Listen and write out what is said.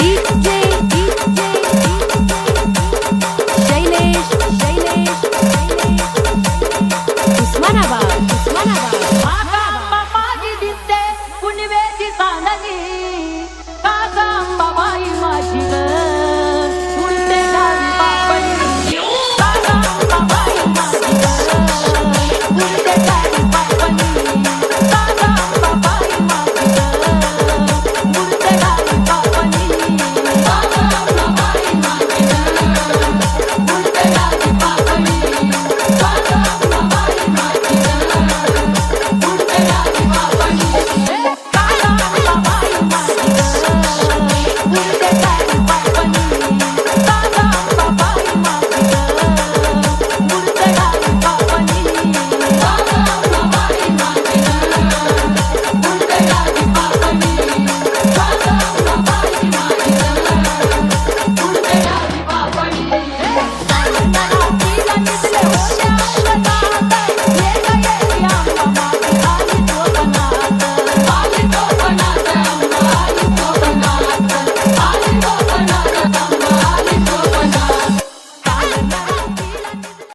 DJ Shailesh Osmanabad आगांबा माझी दिसते पुनवेची सांगली आगांबा बाई माझी ग उलटे डावी पापणी आगांबा बाई माझी ग उलटे डावी पापणी